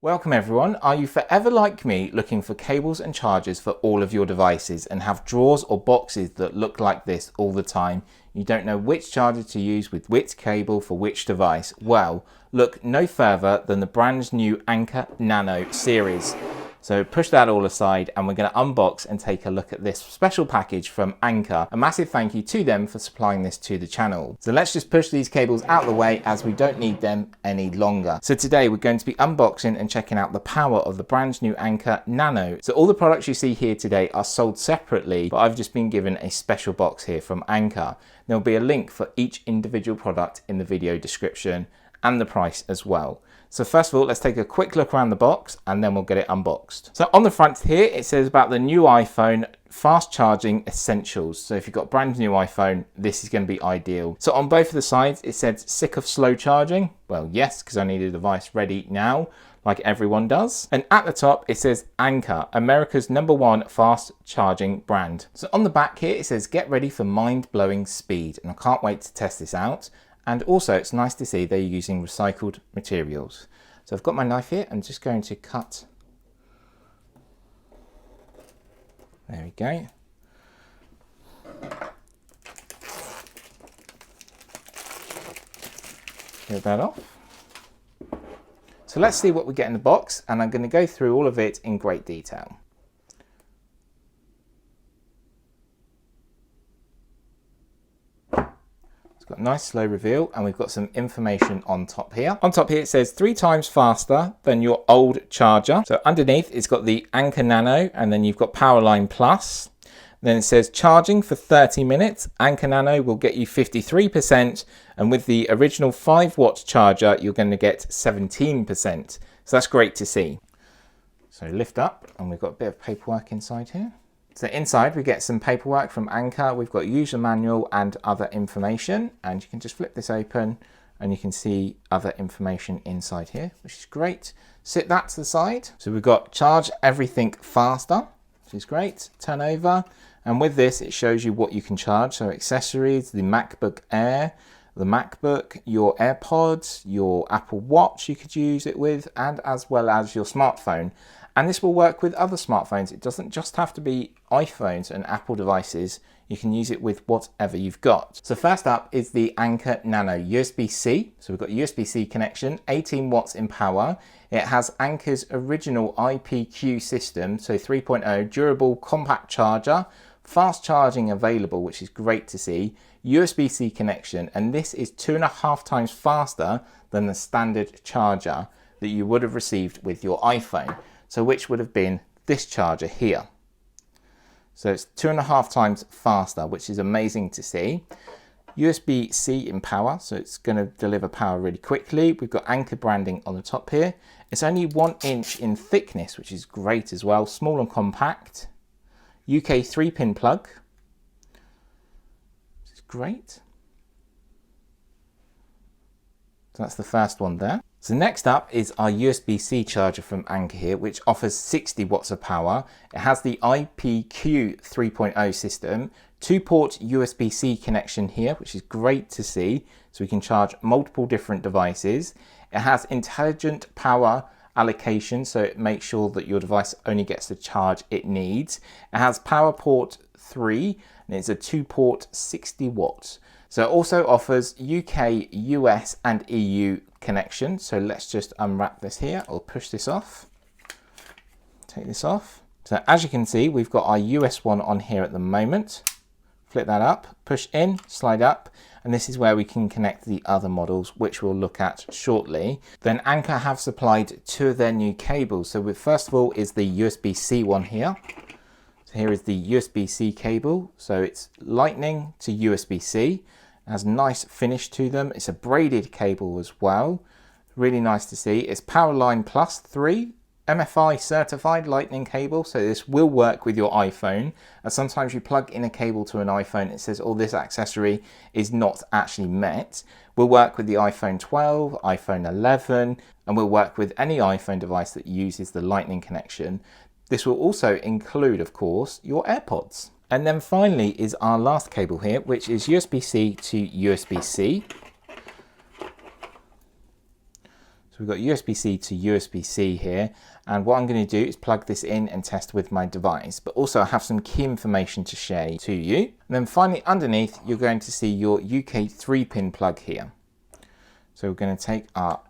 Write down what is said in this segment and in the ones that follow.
Welcome everyone. Are you forever like me looking for cables and chargers for all of your devices and have drawers or boxes that look like this all the time? You don't know which charger to use with which cable for which device? Well, look no further than the brand new Anker Nano series. So push that all aside and we're going to unbox and take a look at this special package from Anker. A massive thank you to them for supplying this to the channel. So let's just push these cables out of the way as we don't need them any longer. So today we're going to be unboxing and checking out the power of the brand new Anker Nano. So all the products you see here today are sold separately, but I've just been given a special box here from Anker. There'll be a link for each individual product in the video description and the price as well. So first of all, let's take a quick look around the box and then we'll get it unboxed. So on the front here, it says about the new iPhone fast charging essentials. So if you've got a brand new iPhone, this is going to be ideal. So on both of the sides, it said sick of slow charging. Well, yes, because I need a device ready now, like everyone does. And at the top, it says Anker, America's #1 fast charging brand. So on the back here, it says get ready for mind-blowing speed. And I can't wait to test this out. And also it's nice to see they're using recycled materials. So I've got my knife here. I'm just going to cut. There we go. Get that off. So let's see what we get in the box, and I'm going to go through all of it in great detail. Got a nice slow reveal, and we've got some information on top here. On top here it says 3 times faster than your old charger. So underneath it's got the Anker Nano, and then you've got Powerline Plus. Then it says charging for 30 minutes. Anker Nano will get you 53%, and with the original 5-watt charger you're going to get 17%. So that's great to see. So lift up, and we've got a bit of paperwork inside here. So inside we get some paperwork from Anker. We've got user manual and other information, and you can just flip this open and you can see other information inside here, which is great. Sit that to the side. So we've got charge everything faster, which is great. Turn over, and with this it shows you what you can charge. So accessories, the MacBook Air, the MacBook, your AirPods, your Apple Watch you could use it with, and as well as your smartphone. And this will work with other smartphones. It doesn't just have to be iPhones and Apple devices. You can use it with whatever you've got. So first up is the Anker Nano USB-C. So we've got USB-C connection, 18 watts in power. It has Anker's original IPQ system, so 3.0 durable compact charger, fast charging available, which is great to see, USB-C connection, and this is 2.5 times faster than the standard charger that you would have received with your iPhone. So which would have been this charger here. So it's 2.5 times faster, which is amazing to see. USB-C in power, so it's going to deliver power really quickly. We've got Anker branding on the top here. It's only 1 inch in thickness, which is great as well. Small and compact. UK 3-pin plug. Which is great. So that's the first one there. So next up is our USB-C charger from Anker here, which offers 60 watts of power. It has the IPQ 3.0 system, 2-port USB-C connection here, which is great to see. So we can charge multiple different devices. It has intelligent power allocation, so it makes sure that your device only gets the charge it needs. It has power port 3, and it's a 2-port 60 watts. So it also offers UK, US and EU connection. So let's just unwrap this here, or push this off. Take this off. So as you can see, we've got our US one on here at the moment. Flip that up, push in, slide up, and this is where we can connect the other models, which we'll look at shortly. Then Anker have supplied 2 of their new cables. So first of all is the USB-C one here. So here is the USB-C cable. So it's Lightning to USB-C. It has a nice finish to them. It's a braided cable as well. Really nice to see. It's Powerline Plus 3, MFI certified Lightning cable. So this will work with your iPhone. And sometimes you plug in a cable to an iPhone, it says, oh, this accessory is not actually met. We'll work with the iPhone 12, iPhone 11, and we'll work with any iPhone device that uses the Lightning connection. This will also include, of course, your AirPods. And then finally is our last cable here, which is USB-C to USB-C. So So we've got USB-C to USB-C here, and what I'm going to do is plug this in and test with my device, but also I have some key information to share to you. And then finally underneath, you're going to see your UK 3-pin plug here. So we're going to take our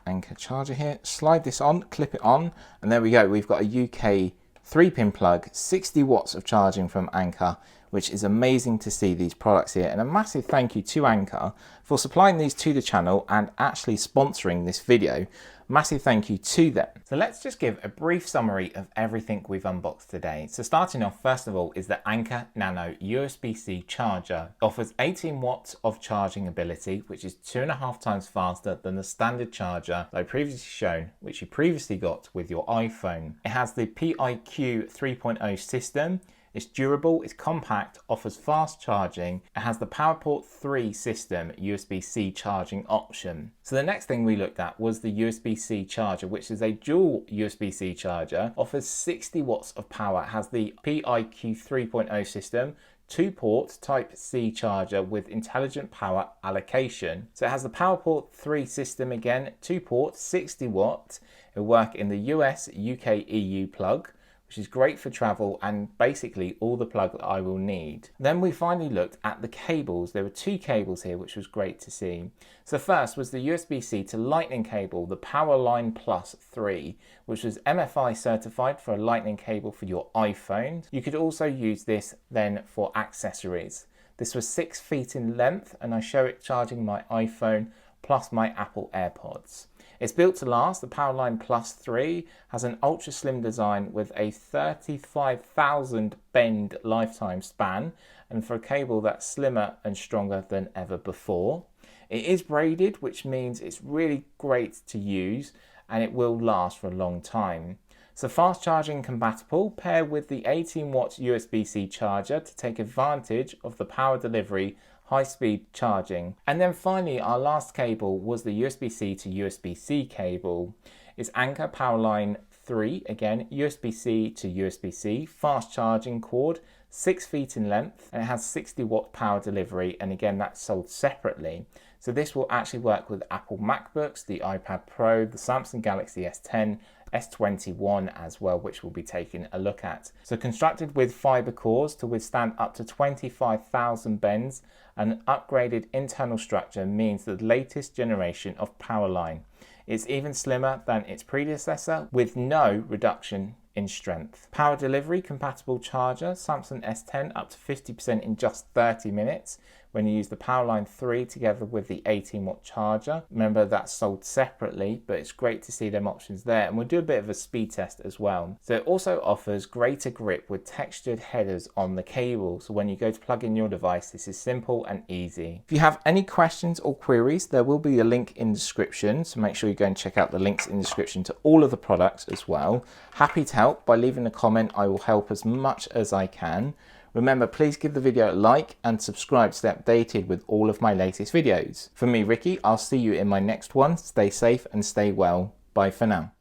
Anker charger here, slide this on, clip it on, and there we go. We've got a UK 3-pin plug, 60 watts of charging from Anker, which is amazing to see these products here. And a massive thank you to Anker for supplying these to the channel and actually sponsoring this video. Massive thank you to them. So let's just give a brief summary of everything we've unboxed today. So starting off, first of all, is the Anker Nano USB-C charger. It offers 18 watts of charging ability, which is 2.5 times faster than the standard charger that I previously shown, which you previously got with your iPhone. It has the PIQ 3.0 system. It's durable, it's compact, offers fast charging. It has the PowerPort 3 system USB-C charging option. So the next thing we looked at was the USB-C charger, which is a dual USB-C charger, offers 60 watts of power, it has the PIQ 3.0 system, 2-port Type-C charger with intelligent power allocation. So it has the PowerPort 3 system again, 2-port, 60 watt. It will work in the US, UK, EU plug, which is great for travel and basically all the plug that I will need. Then we finally looked at the cables. There were 2 cables here, which was great to see. So first was the USB-C to Lightning cable, the Powerline Plus 3, which was MFI certified for a Lightning cable for your iPhone. You could also use this then for accessories. This was 6 feet in length, and I show it charging my iPhone plus my Apple AirPods. It's built to last. The Powerline Plus 3 has an ultra slim design with a 35,000 bend lifetime span, and for a cable that's slimmer and stronger than ever before. It is braided, which means it's really great to use and it will last for a long time. So fast charging compatible, paired with the 18 watt USB-C charger to take advantage of the power delivery high-speed charging. And then finally, our last cable was the USB-C to USB-C cable. It's Anker Powerline 3, again, USB-C to USB-C, fast charging cord, 6 feet in length, and it has 60 watt power delivery, and again, that's sold separately. So this will actually work with Apple MacBooks, the iPad Pro, the Samsung Galaxy S10, S21 as well, which we'll be taking a look at. So constructed with fiber cores to withstand up to 25,000 bends, and upgraded internal structure means the latest generation of Powerline. It's even slimmer than its predecessor with no reduction in strength. Power delivery compatible charger, Samsung S10 up to 50% in just 30 minutes when you use the Powerline 3 together with the 18 watt charger. Remember, that's sold separately, but it's great to see them options there, and we'll do a bit of a speed test as well. So it also offers greater grip with textured headers on the cable, so when you go to plug in your device, this is simple and easy. If you have any questions or queries, there will be a link in the description, so make sure you go and check out the links in the description to all of the products as well. Happy to help by leaving a comment. I will help as much as I can. Remember, please give the video a like and subscribe to stay updated with all of my latest videos. For me, Ricky, I'll see you in my next one. Stay safe and stay well. Bye for now.